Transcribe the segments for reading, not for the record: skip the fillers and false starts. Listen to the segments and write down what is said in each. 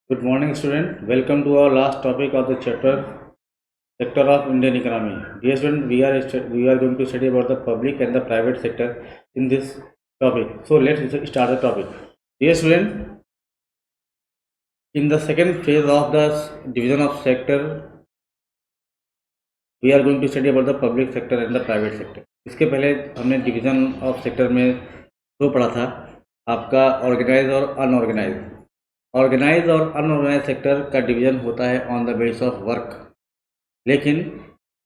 Good morning, student. Welcome to our last topic of the chapter, sector of Indian economy. Dear student, we are going to study about the public and the private sector in this topic. So let's start the topic. Dear student, in the second phase of the division of sector, we are going to study about the public sector and the private sector. इसके पहले हमने division of sector में दो पढ़ा था, आपका organise और unorganise. Organise और अनऑर्गेनाइज सेक्टर का डिवीजन होता है on the basis of work, लेकिन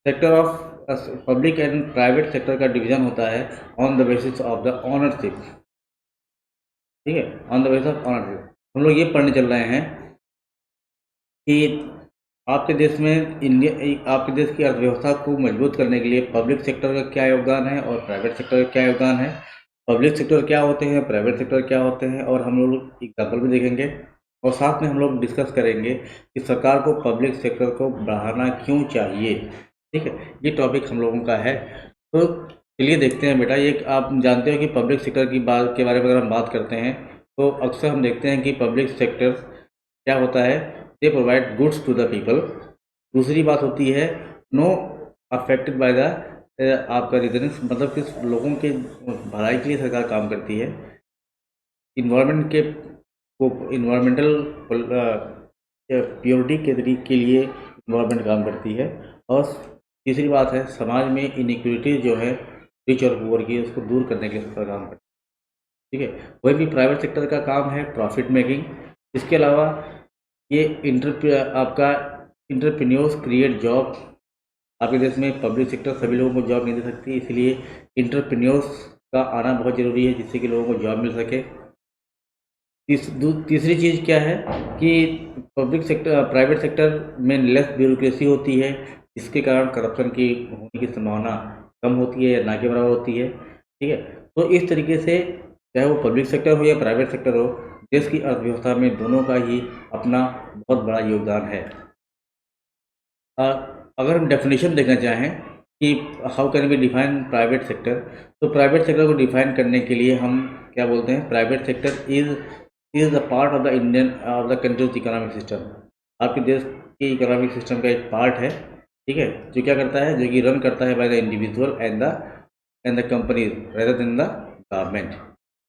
sector of public and private sector का डिवीजन होता है on the basis of the ownership. ठीक है, on the basis of ownership. हम लोग ये पढ़ने चल रहे हैं कि आपके देश में आपके देश की अर्थव्यवस्था को मजबूत करने के लिए पब्लिक सेक्टर का क्या योगदान है और प्राइवेट सेक्टर का क्या योगदान है। पब्लिक सेक्टर क्या होते हैं, प्राइवेट सेक्टर क्या होते हैं, और हम लोग एग्जाम्पल भी देखेंगे और साथ में हम लोग डिस्कस करेंगे कि सरकार को पब्लिक सेक्टर को बढ़ाना क्यों चाहिए। ठीक है, ये टॉपिक हम लोगों का है। तो चलिए देखते हैं बेटा। ये आप जानते हो कि पब्लिक सेक्टर की बात के बारे में अगर हम बात करते हैं तो अक्सर हम देखते हैं कि पब्लिक सेक्टर क्या होता है, they provide goods to the people. दूसरी बात होती है नो अफेक्टेड बाय द आपका रीजनिंग, मतलब किस लोगों के भलाई के लिए सरकार काम करती है। इन्वायरमेंट के इन्वायरमेंटल प्योरिटी के लिए इन्वायरमेंट काम करती है। और तीसरी बात है समाज में इनइक्वलिटी जो है रिच और पुअर की, उसको दूर करने के लिए सरकार काम करती है। ठीक है, वही भी प्राइवेट सेक्टर का काम है प्रॉफिट मेकिंग। इसके अलावा ये आपका इंटरप्रेन्योर्स क्रिएट जॉब। आपके देश में पब्लिक सेक्टर सभी लोगों को जॉब नहीं दे सकती, इसलिए इंटरप्रेन्योर्स का आना बहुत ज़रूरी है जिससे कि लोगों को जॉब मिल सके। तीसरी चीज़ क्या है कि पब्लिक सेक्टर प्राइवेट सेक्टर में लेस ब्यूरोक्रेसी होती है, जिसके कारण करप्शन की होने की संभावना कम होती है या ना के बराबर होती है। ठीक है, तो इस तरीके से चाहे वो पब्लिक सेक्टर हो या प्राइवेट सेक्टर हो, देश की अर्थव्यवस्था में दोनों का ही अपना बहुत बड़ा योगदान है। अगर हम डेफिनेशन देखना चाहें कि how can we define private sector, तो प्राइवेट सेक्टर को डिफाइन करने के लिए हम क्या बोलते हैं, private sector is the part of the Indian of the country's economic system. आपके देश के इकोनॉमिक सिस्टम का एक पार्ट है। ठीक है, जो क्या करता है, जो कि रन करता है by the individual and the company rather than the government.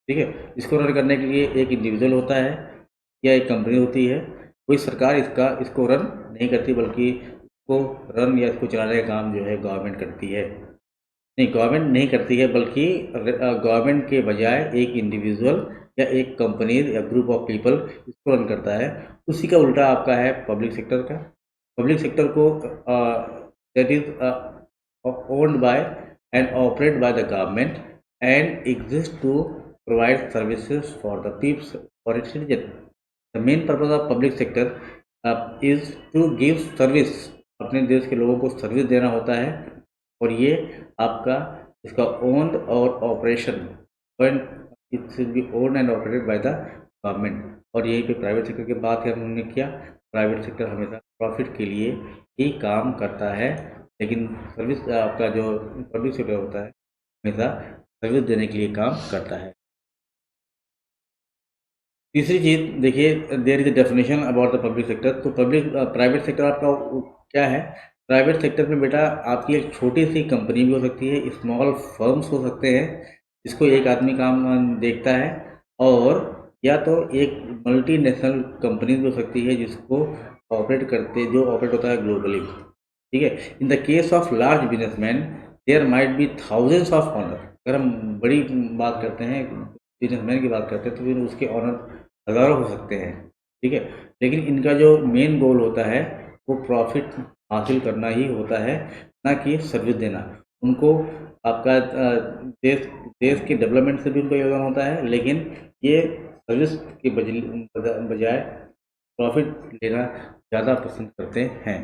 ठीक है, इसको रन करने के लिए एक इंडिविजुअल होता है या एक कंपनी होती है। कोई सरकार इसको रन नहीं करती, बल्कि इसको रन या इसको चलाने का काम जो है गवर्नमेंट करती है। नहीं, गवर्नमेंट नहीं करती है, बल्कि गवर्नमेंट के बजाय एक इंडिविजुअल या एक कंपनी या ग्रुप ऑफ पीपल इसको रन करता है। उसी का उल्टा आपका है पब्लिक सेक्टर का। पब्लिक सेक्टर को that is owned by and operate by the government and exist to provide services for the peeps for its citizen. The main purpose of public sector is to give service. अपने देश के लोगों को service देना होता है, और ये आपका इसका ओन्ड और operation it should be owned and operated by the government. और यहीं पे प्राइवेट सेक्टर की बात है हमने किया। प्राइवेट सेक्टर हमेशा प्रॉफिट के लिए ही काम करता है, लेकिन सर्विस आपका जो पब्लिक सेक्टर होता है हमेशा सर्विस देने के लिए काम करता है। तीसरी चीज़ देखिए, there is a definition about the public sector. तो प्राइवेट सेक्टर आपका क्या है। प्राइवेट सेक्टर में बेटा आपकी एक छोटी सी कंपनी भी हो सकती है, स्मॉल फर्म्स हो सकते हैं जिसको एक आदमी काम देखता है, और या तो एक मल्टीनेशनल कंपनी भी हो सकती है जिसको जो ऑपरेट होता है ग्लोबली। ठीक है, in the case of large businessman there might be thousands of owner. अगर हम बड़ी बात करते हैं, बिजनेसमैन की बात करते हैं, तो फिर उसके ऑनर हज़ारों हो सकते हैं। ठीक है, लेकिन इनका जो मेन गोल होता है वो प्रॉफिट हासिल करना ही होता है, ना कि सर्विस देना। उनको आपका देश देश के डेवलपमेंट से भी उनका योगदान होता है, लेकिन ये सर्विस के बजाय प्रॉफिट लेना ज़्यादा पसंद करते हैं।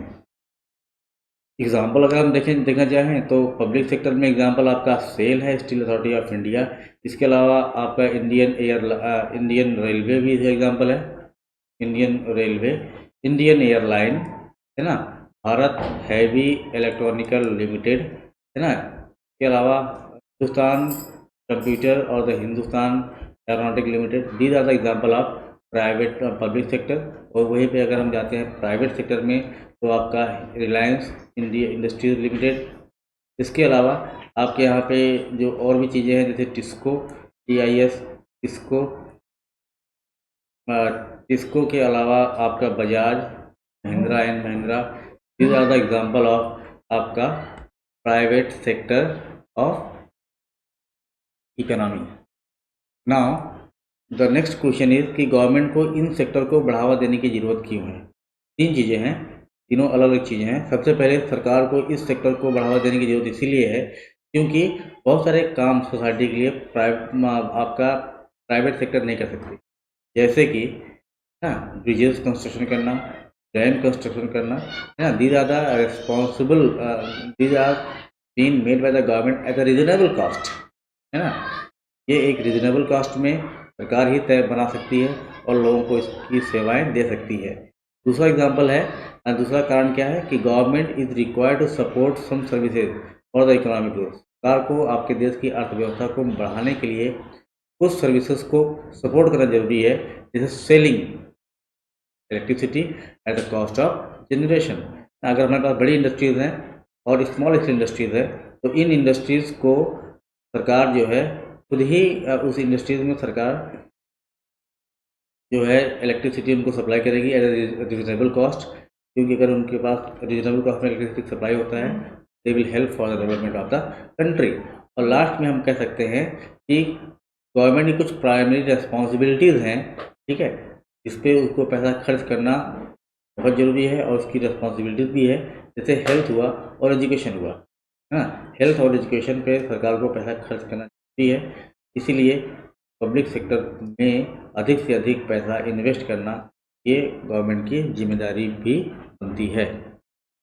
एग्जाम्पल अगर हम देखना चाहें तो पब्लिक सेक्टर में एग्जाम्पल आपका सेल है, स्टील अथॉरिटी ऑफ इंडिया। इसके अलावा आपका इंडियन रेलवे भी एग्जाम्पल है, इंडियन एयरलाइन है ना, भारत हैवी इलेक्ट्रॉनिकल लिमिटेड है ना। इसके अलावा हिंदुस्तान कंप्यूटर और the Hindustan aeronautic limited, these are the example of private public sector, और वहीं पे अगर हम जाते हैं प्राइवेट सेक्टर में तो आपका रिलायंस इंडिया इंडस्ट्रीज लिमिटेड। इसके अलावा आपके यहाँ पे जो और भी चीज़ें हैं जैसे टिस्को, TIS, टिस्को, टिस्को के अलावा आपका Bajaj, Mahindra and Mahindra, these are the example of आपका private sector of economy. Now the next question is कि गवर्नमेंट को इन सेक्टर को बढ़ावा देने की ज़रूरत क्यों है। तीन चीज़ें हैं, तीनों अलग अलग चीज़ें हैं। सबसे पहले सरकार को इस सेक्टर को बढ़ावा देने की ज़रूरत इसीलिए है क्योंकि बहुत सारे काम सोसाइटी के लिए आपका प्राइवेट सेक्टर नहीं कर सकती, जैसे कि ब्रिजेस कंस्ट्रक्शन करना, डैम कंस्ट्रक्शन करना, है ना। These are the responsible, these are been made by the government at a reasonable cost, है ना। ये एक रीजनेबल कॉस्ट में सरकार ही तय बना सकती है और लोगों को इसकी सेवाएं दे सकती है। दूसरा एग्जांपल है, दूसरा कारण क्या है कि government is required to support some services for the economic growth. सरकार को आपके देश की अर्थव्यवस्था को बढ़ाने के लिए कुछ सर्विसेज को सपोर्ट करना जरूरी है, जैसे selling electricity at the cost of generation. अगर हमारे पास बड़ी इंडस्ट्रीज़ हैं और स्मॉल स्केल इंडस्ट्रीज़ है तो इन इंडस्ट्रीज़ को सरकार जो है खुद ही उस इंडस्ट्रीज़ में सरकार जो है इलेक्ट्रिसिटी उनको सप्लाई करेगी एट रीजनेबल कॉस्ट, क्योंकि अगर उनके पास रीजनेबल कॉस्ट में इलेक्ट्रिसिटी सप्लाई होता है they will help for the development of the country. और लास्ट में हम कह सकते हैं कि गवर्नमेंट की कुछ प्राइमरी रिस्पॉन्सिबिलिटीज़ हैं, ठीक है, इस पर उसको पैसा खर्च करना बहुत ज़रूरी है और उसकी रिस्पॉन्सिबिलिटीज़ भी है, जैसे हेल्थ हुआ और एजुकेशन हुआ, है ना। हेल्थ और एजुकेशन पे सरकार को पैसा खर्च करना जरूरी है, इसीलिए पब्लिक सेक्टर में अधिक से अधिक पैसा इन्वेस्ट करना ये गवर्नमेंट की जिम्मेदारी भी बनती है।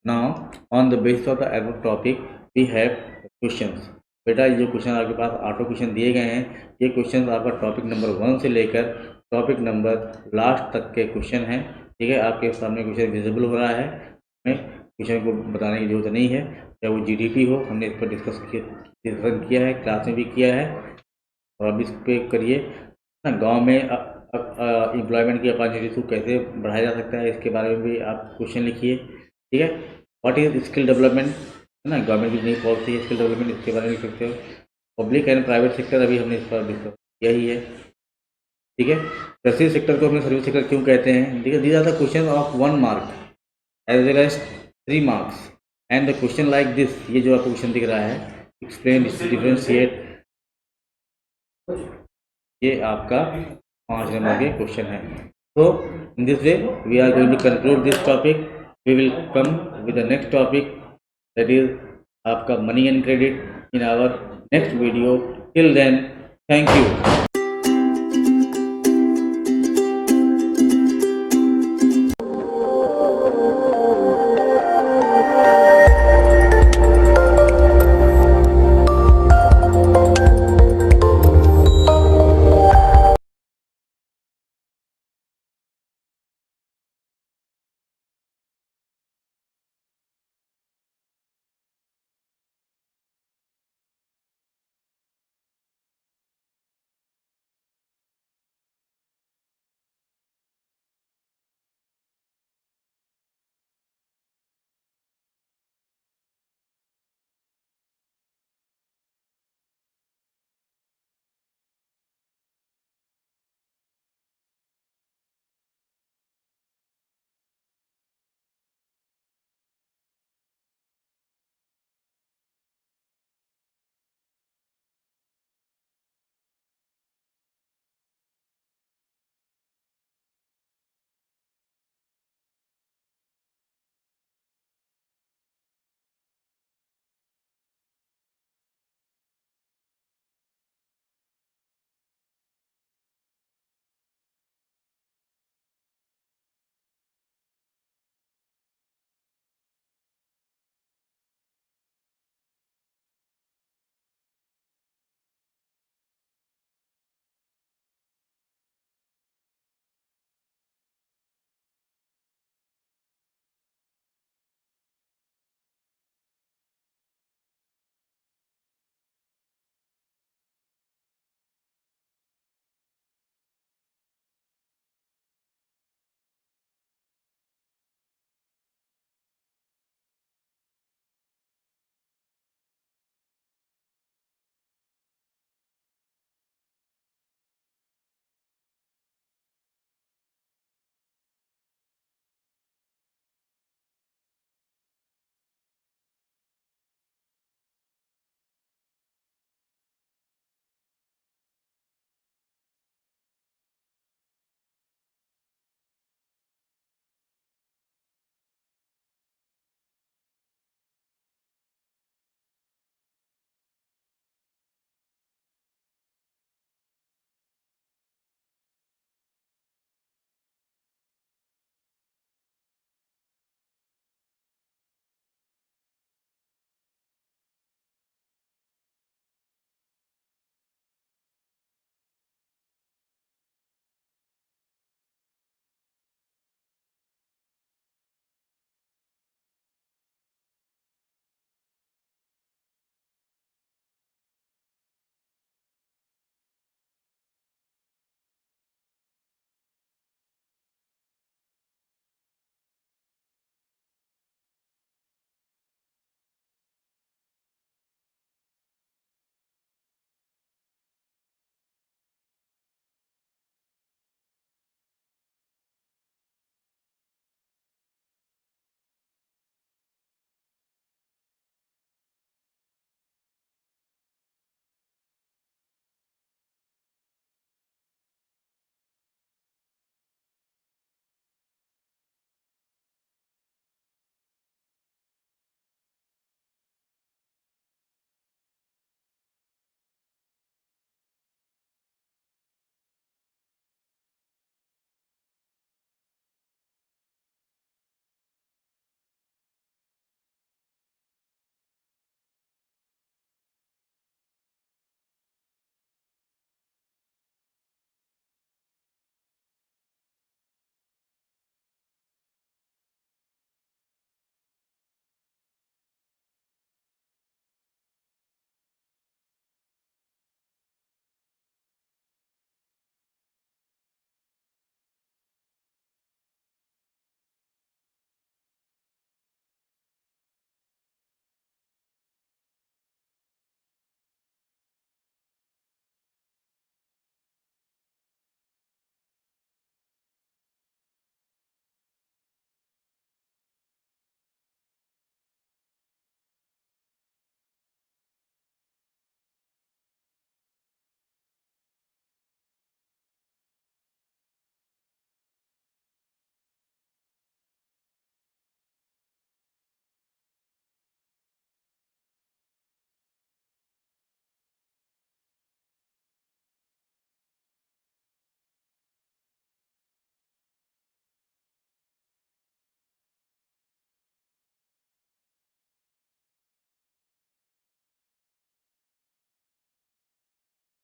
Now on the basis of the above topic we have questions. बेटा ये जो क्वेश्चन आपके पास ऑटो क्वेश्चन दिए गए हैं, ये क्वेश्चन आपका टॉपिक नंबर 1 से लेकर टॉपिक नंबर लास्ट तक के क्वेश्चन हैं, ठीक है। आपके सामने क्वेश्चन विजिबल हो रहा है, हमें क्वेश्चन को बताने की जरूरत नहीं है, चाहे वो GDP हो, हमने इस पर डिस्कशन किया है, क्लास में भी किया है, और अब इस पर करिए ना। गांव में एम्प्लॉयमेंट की अपॉर्चुनिटीज को कैसे बढ़ाया जा सकता है, इसके बारे में भी आप क्वेश्चन लिखिए, ठीक है। व्हाट इज स्किल डेवलपमेंट, है ना, गवर्नमेंट की नई पॉलिसी है स्किल डेवलपमेंट, इसके बारे में लिख सकते हो। पब्लिक एंड प्राइवेट सेक्टर अभी हमने इस पर डिस्कस किया ही है, ठीक है। सर्विस सेक्टर को हमने सर्विस सेक्टर क्यों कहते हैं, ठीक है। These are the question of 1 mark as well as 3 marks and the question like this, ये जो आपको क्वेश्चन दिख रहा है, एक्सप्लेन, डिफरेंशिएट, ये आपका 5 नंबर के क्वेश्चन है। तो in this way we are going to conclude this topic, we will come with the next topic that is आपका money and credit in our next video. Till then, thank you.